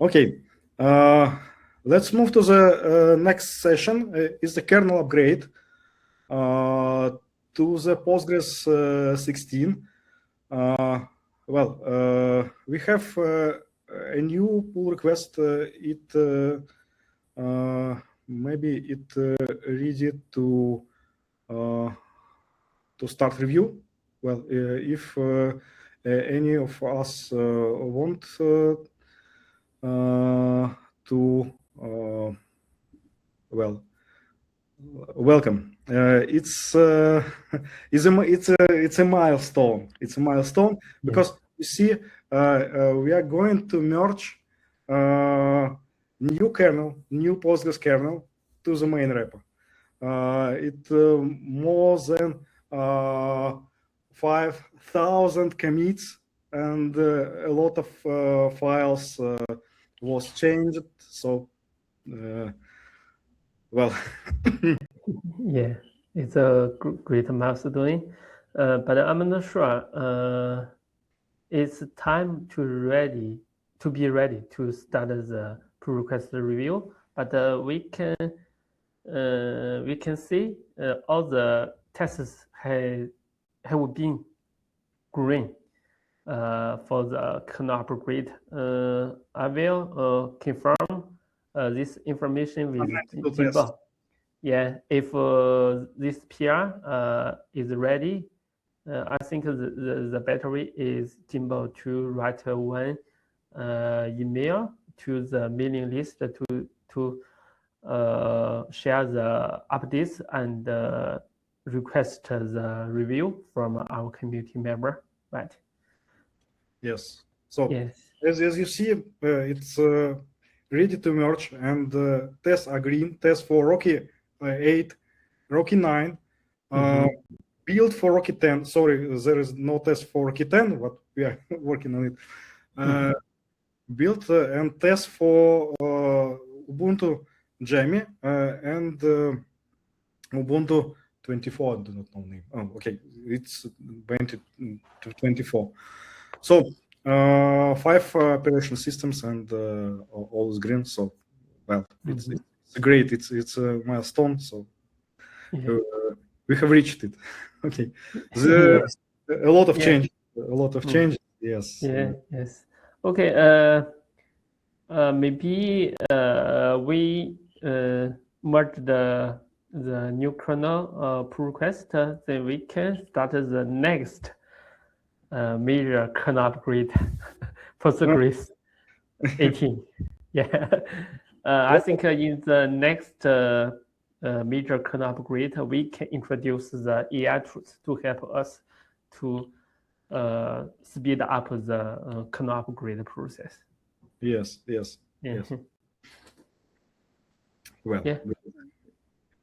Okay, let's move to the next session. Is the kernel upgrade to the Postgres 16. We have a new pull request. Maybe it ready to start review. Well, if any of us want to welcome. It's a milestone. It's a milestone because you see, we are going to merge new kernel, new Postgres kernel to the main repo. It more than 5,000 commits and a lot of files was changed. So, yeah, it's a great milestone, but I'm not sure. It's time to be ready to start the pull request review. But we can see all the tests have been green for the kernel upgrade. I will confirm this information with Jimbo. Yeah, if this PR is ready, I think the better way is Jimbo to write one email to the mailing list to share the updates and request the review from our community member, right? Yes. So yes. As you see, it's ready to merge, and tests are green. Tests for Rocky 8, Rocky 9, build for Rocky 10. Sorry, there is no test for Rocky 10, but we are working on it. Build and test for Ubuntu Jammy and Ubuntu 24. I do not know name. Oh, okay, it's 24. So 5 operation systems and all is green. So, well, it's great. It's a milestone. So we have reached it. Okay, a lot of change. A lot of change. Yes. Yes. Okay. Maybe we merge the new kernel pull request. Then we can start the next major kernel upgrade, Postgres 18. Yeah. I think in the next major kernel upgrade, we can introduce the AI tools to help us to speed up the kernel upgrade process. Yes. Well.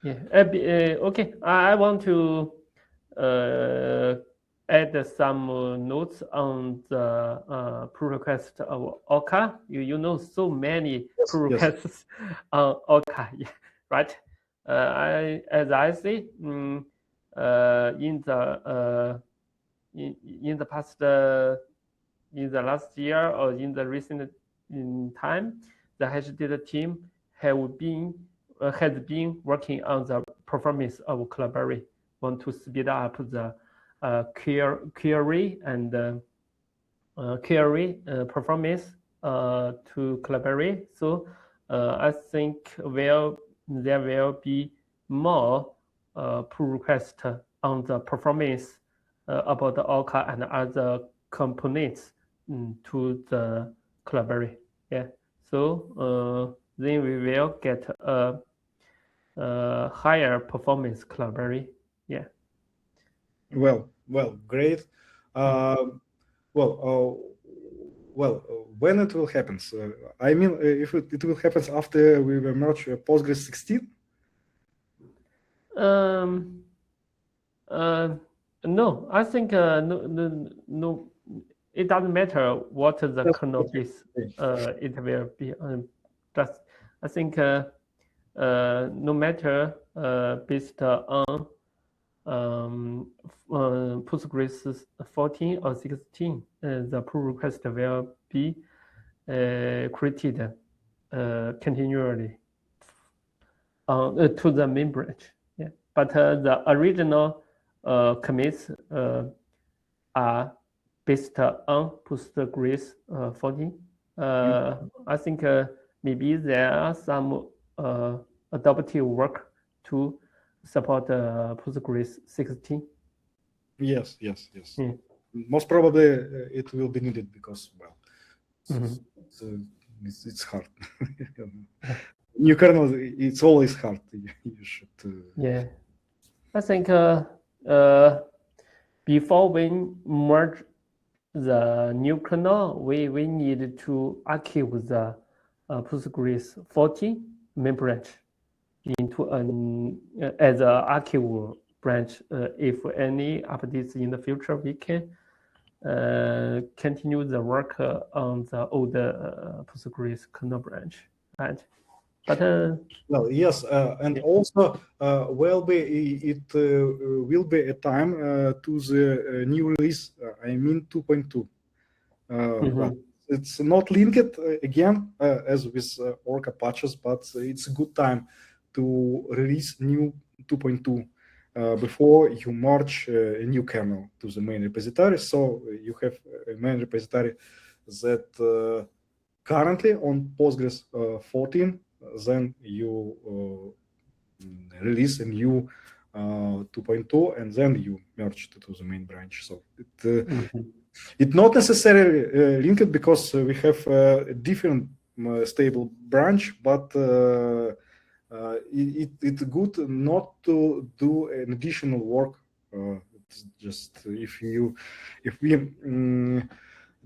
Okay. I want to add some notes on the pull request of Orca. You know so many pull requests on Orca, right? As I say, in the past, in the last year or in the recent time, the Hashdata team has been working on the performance of Cloudberry. Want to speed up the query and query performance to Cloudberry. So I think there will be more pull requests on the performance about the Orca and other components to the Cloudberry. Yeah. So then we will get a higher performance Cloudberry. Yeah. Well, great. When it will happen? I mean, if it will happen after we will merge Postgres 16? No, I think no. It doesn't matter what the kernel base it will be. Just I think no matter based on Postgres 14 or 16, the pull request will be created continually to the main branch. Yeah, but the original commits are based on Postgres 14. I think maybe there are some adaptive work to support Postgres 16. Yes. Most probably it will be needed because, well, it's hard. New kernel, it's always hard. You should. Yeah, I think before we merge the new kernel, we need to archive the Postgres 14 main branch into an as a archive branch. If any updates in the future, we can continue the work on the old Postgres kernel branch, right? But well, yes, and also will be a time to the new release. I mean 2.2. Well, it's not linked again as with Orc Apaches, but it's a good time to release new 2.2 before you merge a new kernel to the main repository. So you have a main repository that currently on Postgres 14. Then you release a new 2.2, and then you merge to the main branch. So it not necessarily linked because we have a different stable branch, but it's good not to do an additional work. It's just if we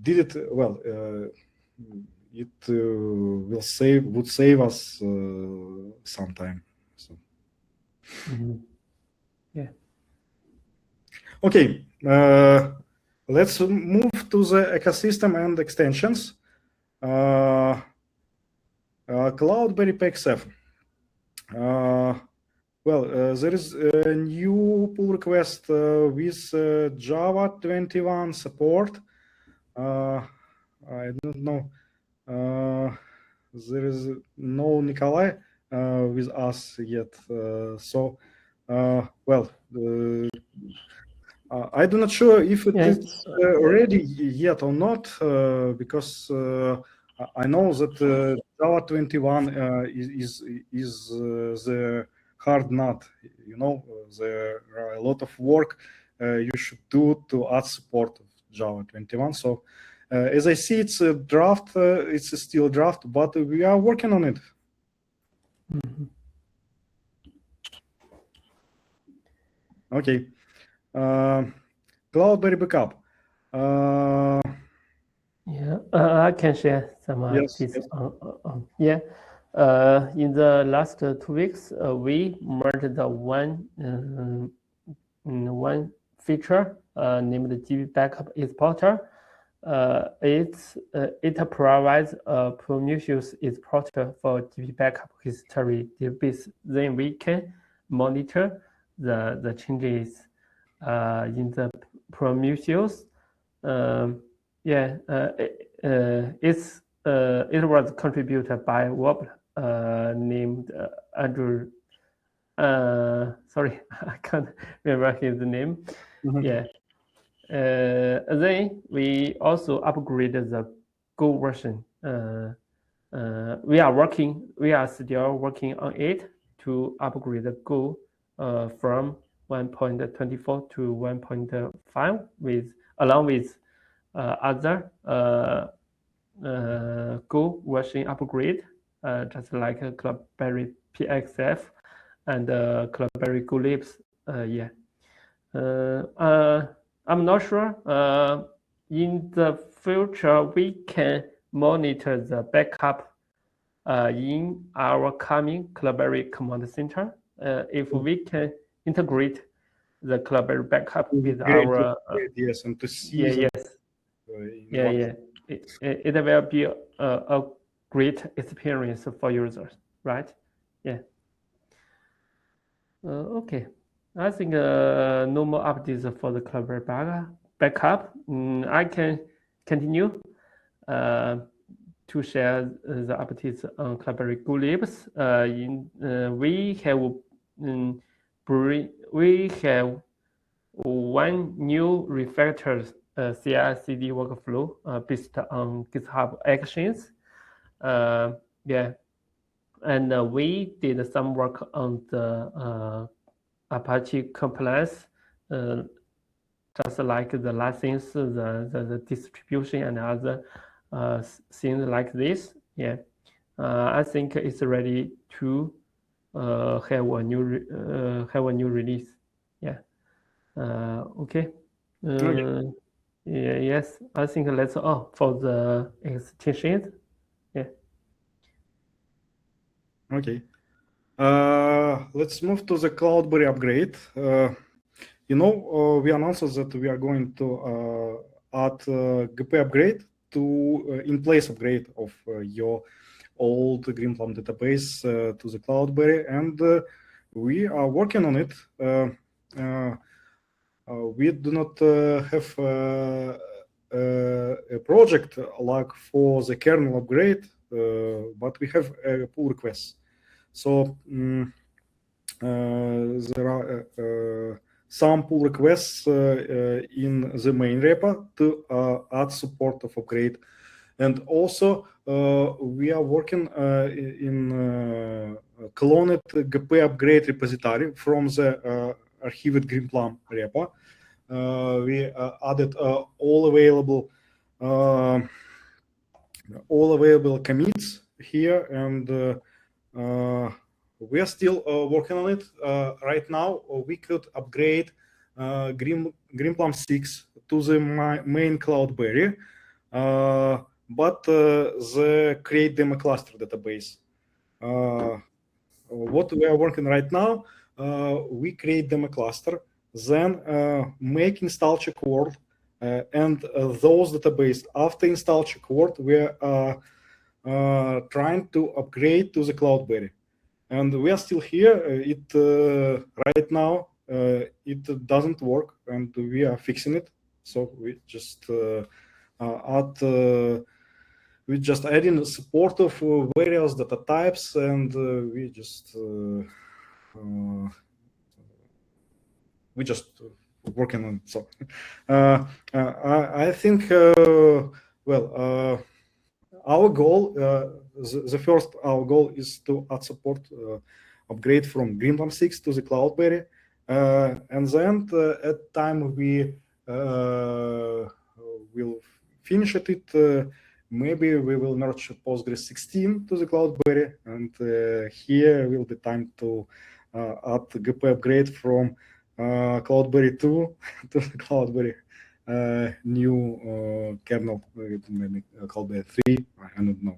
did it well. It would save us some time. So. Yeah. Okay. Let's move to the ecosystem and extensions. Cloudberry PXF. There is a new pull request with Java 21 support. I don't know. There is no Nikolai with us yet. I do not sure if it is ready yet or not, because I know that Java 21 is the hard nut. You know, there are a lot of work you should do to add support of Java 21. So. As I see, it's a draft. It's still a draft, but we are working on it. Okay. Cloudberry backup. Yeah, I can share some yes. Yeah. In the last 2 weeks, we merged the one feature named DB Backup Exporter. It provides a Prometheus exporter for DB backup history database. Then we can monitor the changes in the Prometheus. It was contributed by Wob named Andrew. Sorry, I can't remember his name. Yeah. Then we also upgraded the Go version. We are still working on it to upgrade the Go from 1.24 to 1.5 along with other Go version upgrade, just like Cloudberry PXF and Cloudberry Go Libs. I'm not sure. In the future, we can monitor the backup in our coming Cloudberry Command Center. If we can integrate the Cloudberry backup with our yes, and to see it will be a great experience for users, right? Yeah. Okay. I think no more updates for the Cloudberry backup. I can continue. to share the updates on Cloudberry GoLibs. We have one new refactored CI/CD workflow based on GitHub Actions. Yeah, and we did some work on the Apache compliance, just like the license, the distribution, and other things like this. Yeah, I think it's ready to have a new release. Yeah. Okay. Okay. Yeah, yes, I think that's all for the extensions. Yeah. Okay. Let's move to the Cloudberry upgrade. We announced that we are going to add GP upgrade to in place upgrade of your old Greenplum database to the Cloudberry, and we are working on it. We do not have a project like for the kernel upgrade, but we have pull requests. So there are some pull requests in the main repo to add support of upgrade. And also, we are working in cloned GP upgrade repository from the archived Greenplum repo. We added all available commits here, and we are still working on it. Right now, we could upgrade Greenplum 6 to the main Cloudberry, but the create demo cluster database. What we are working right now, we create demo cluster, then make install check word, and those database after install check word, we are trying to upgrade to the Cloudberry. And we are still here. Right now, it doesn't work, and we are fixing it. So we just adding support of various data types, and we just working on it. So I think our goal, our goal is to add support upgrade from Greenplum 6 to the Cloudberry, and then at time we will finish it. Maybe we will merge Postgres 16 to the Cloudberry, and here will be time to add the GP upgrade from Cloudberry 2 to the Cloudberry new kernel, maybe Cloudberry 3. I don't know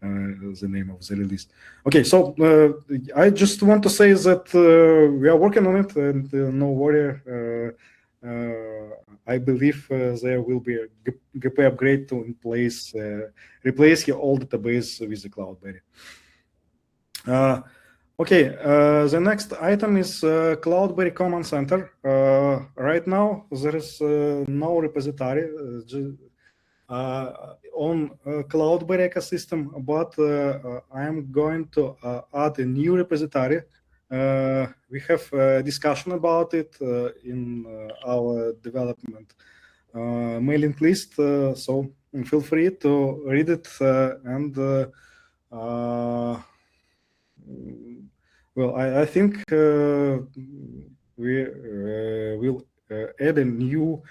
the name of the release. Okay, so I just want to say that we are working on it, and no worry. I believe there will be a GP upgrade to replace your old database with the Cloudberry. Okay, the next item is Cloudberry Command Center. Right now, there is no repository on Cloudberry ecosystem, but I am going to add a new repository. We have a discussion about it in our development mailing list, so feel free to read it and well, I think we will add a new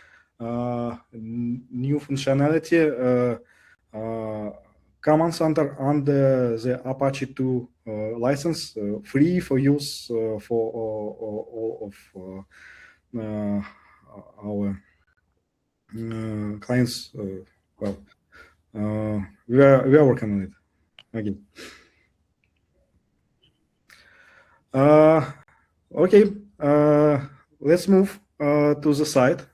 functionality, command center under the Apache 2 license, free for use for all of our clients. Well, we are working on it again. Okay, let's move to the site.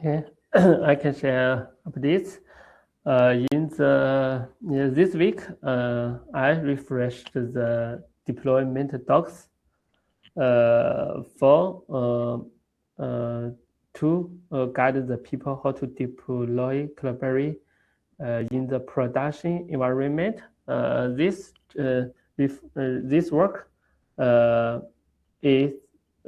Yeah, I can share updates. This week, I refreshed the deployment docs to guide the people how to deploy Cloudberry in the production environment. This work is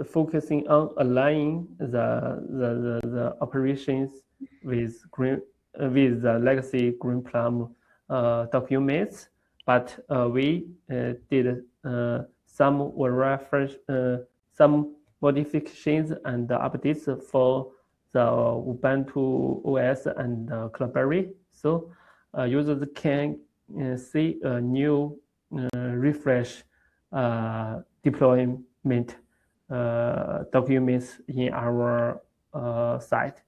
focusing on aligning the operations with the legacy Greenplum documents, but we did some modifications and updates for the Ubuntu OS and Cloudberry, so users can see a new refresh deployment documents in our site.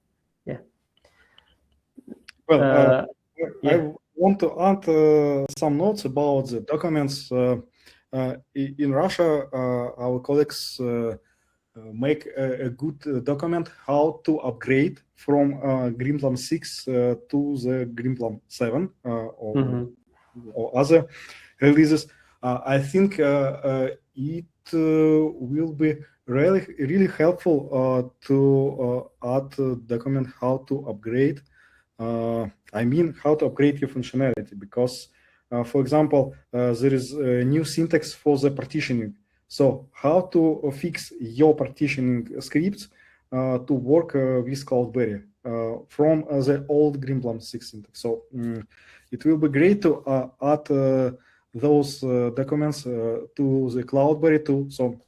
Yeah. Well, yeah. I want to add some notes about the documents. In Russia, our colleagues make a good document how to upgrade from Greenplum 6 to the Greenplum 7 or other releases. I think it will be really helpful to add a document how to upgrade. I mean, how to upgrade your functionality, because, for example, there is a new syntax for the partitioning. So how to fix your partitioning scripts to work with Cloudberry from the old Greenplum 6 syntax. So it will be great to add those documents to the Cloudberry too. So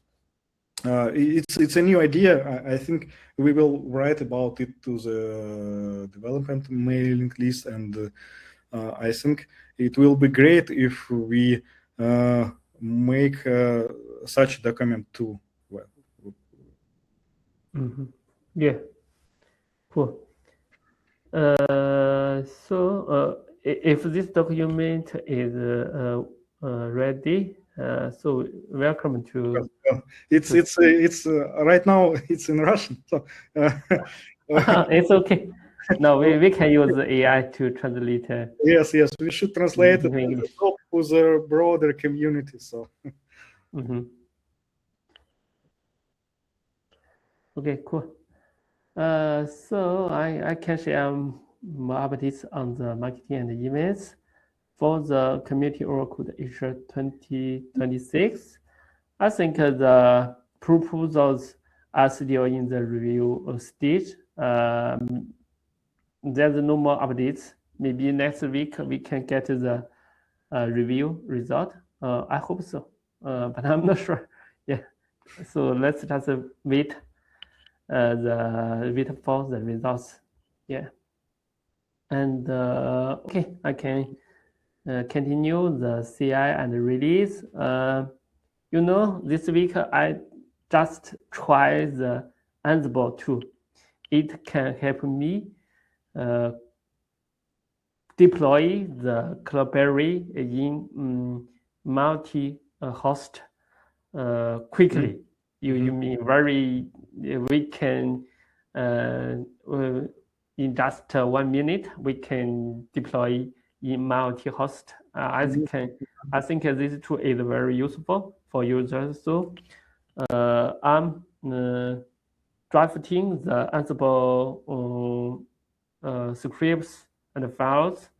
it's a new idea. I think we will write about it to the development mailing list, and I think it will be great if we make such document too. Well. Yeah. Cool. So if this document is ready, so welcome to. It's right now it's in Russian. So it's okay. No, we can use the AI to translate. Yes, we should translate it English for the broader community. So. Okay, cool. So I can share more updates on the marketing and the events for the community Oracle Asia 2026. I think the proposals are still in the review stage. There's no more updates. Maybe next week we can get the review result. I hope so, but I'm not sure. Yeah, so let's just wait for the results. Yeah, and okay, I can continue the CI and release. You know, this week I just tried the Ansible tool. It can help me deploy the Cloudberry in multi-host quickly. You mean very? We can in just 1 minute we can deploy in multi-host. I think this tool is very useful for users. So I'm drafting the Ansible scripts and files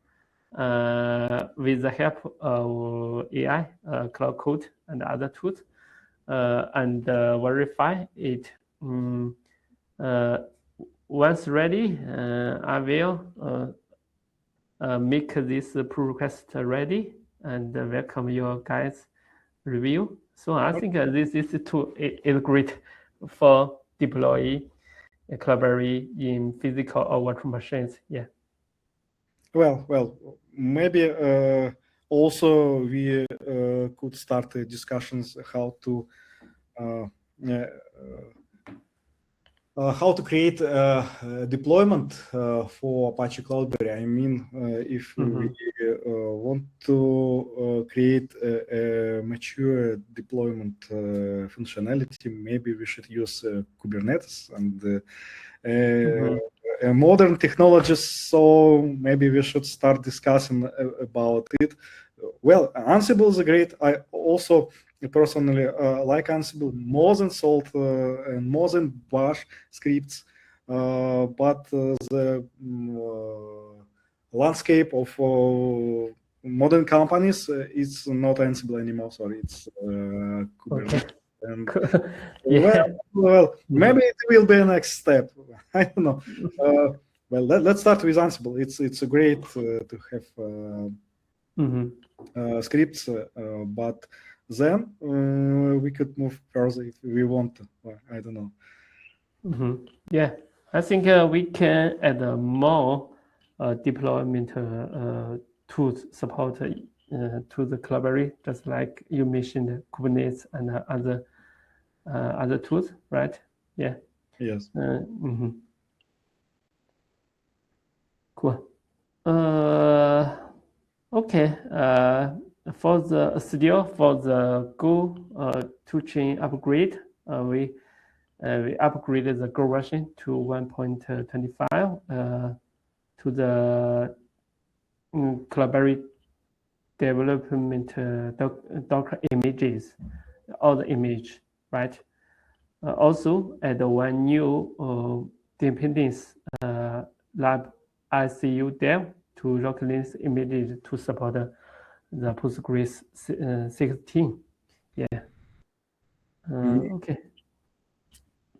with the help of AI, Cloud Code, and other tools, and verify it. Once ready, I will make this pull request ready and welcome your guys' review. So I think this tool is great for deploying Cloudberry in physical or virtual machines. Yeah. Well, maybe also we could start discussions how to create a deployment for Apache Cloudberry. I mean, if we want to create a mature deployment functionality, maybe we should use Kubernetes and modern technologies. So maybe we should start discussing about it. Well, Ansible is great. I also personally like Ansible more than Salt and more than Bash scripts, but the landscape of modern companies, it's not Ansible anymore. Sorry, it's Kubernetes. And Yeah. well, maybe it will be a next step. I don't know. Well, let's start with Ansible. It's a great to have scripts, but then we could move further if we want to. I don't know. Yeah, I think we can add more deployment tools support to the Cloudberry, just like you mentioned, Kubernetes and other tools, right? Yeah. Yes. Cool. Okay. For the Go toolchain upgrade, we upgraded the Go version to 1.25 to the Cloudberry development Docker images, all the image, right? Also add one new dependence lab ICU dev to Rocket Lens images to support the Postgres 16. Yeah. Okay.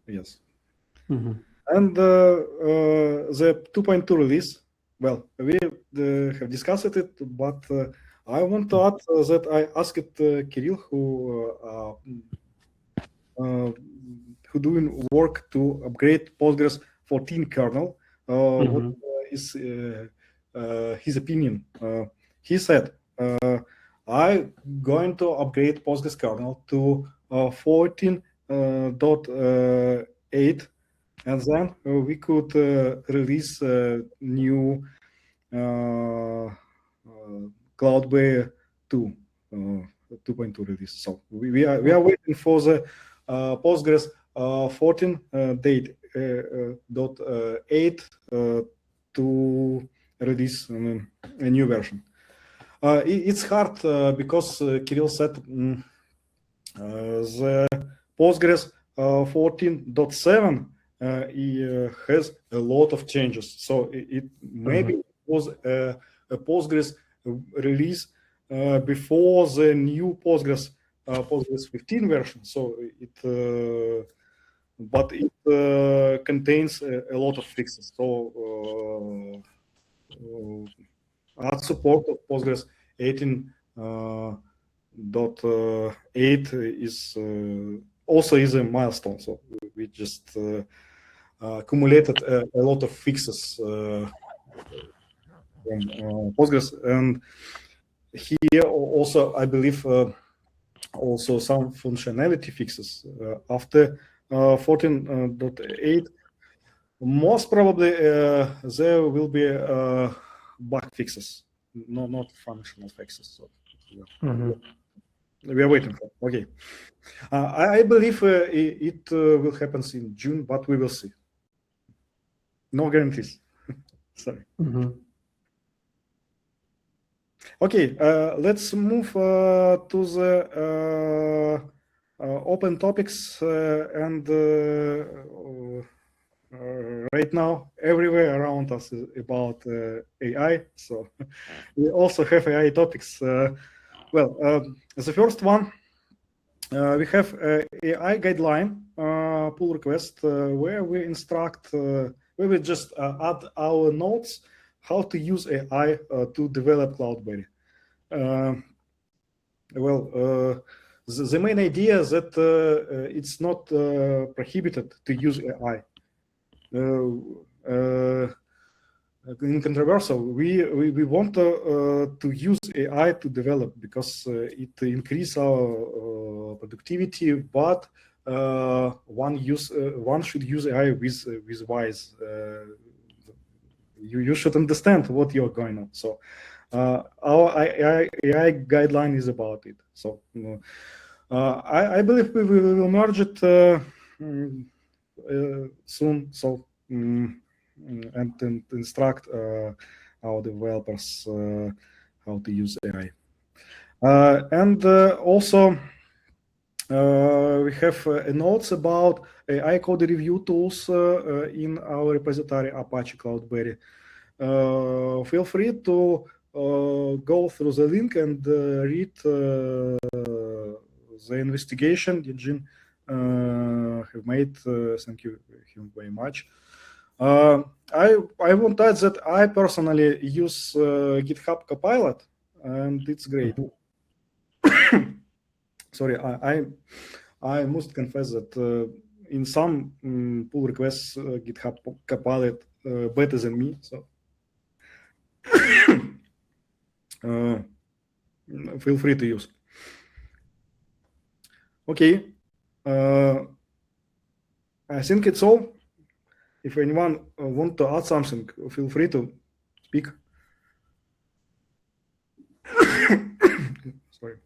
Yes. And the 2.2 release, well, we have discussed it, but I want to add that I asked Kirill, who doing work to upgrade Postgres 14 kernel. What is his opinion? He said, I'm going to upgrade Postgres kernel to 14.8, and then we could release new Cloudberry 2.2 release. So we are waiting for the Postgres 14.8 to release a new version. It's hard because Kirill said the Postgres 14.7 has a lot of changes. So it maybe was a Postgres release before the new Postgres 15 version. So but it contains a lot of fixes. So add support of Postgres 18.8 is also is a milestone. So we just accumulated a lot of fixes from Postgres, and here also I believe also some functionality fixes after 14.8. Most probably there will be bug fixes, not functional fixes. So we are waiting for. Okay, I believe it will happen in June, but we will see. No guarantees. Sorry. Okay, let's move to the open topics, and right now everywhere around us is about AI. So we also have AI topics. Well, the first one, we have AI guideline pull request where we instruct, where we just add our notes how to use AI to develop Cloudberry. Well, the main idea is that it's not prohibited to use AI. In controversial, we want to use AI to develop because it increases our productivity, but one should use AI with wise. You should understand what you're going on. So our AI guideline is about it. So I believe we will merge it soon. So and instruct our developers how to use AI. And also we have notes about AI code review tools in our repository Apache Cloudberry. feel free to go through the link and read the investigation Eugene have made. Thank you him very much. I want to add that I personally use GitHub Copilot, and it's great. Sorry, I must confess that in some pull requests, GitHub Copilot better than me. So feel free to use. Okay, I think it's all. If anyone want to add something, feel free to speak. Sorry.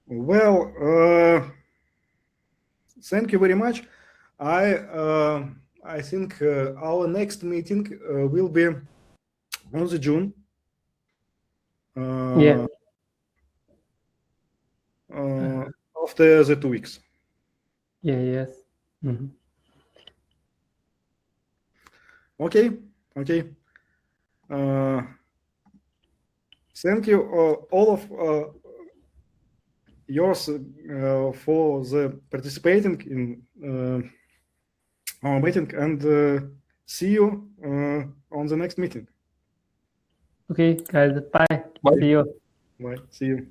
Well, thank you very much. I think our next meeting will be on the June. Yeah. After the 2 weeks. Yeah. Yes. Mm-hmm. Okay. Thank you all of yours for the participating in our meeting, and see you on the next meeting. Okay, guys. Bye. See you. Bye. See you.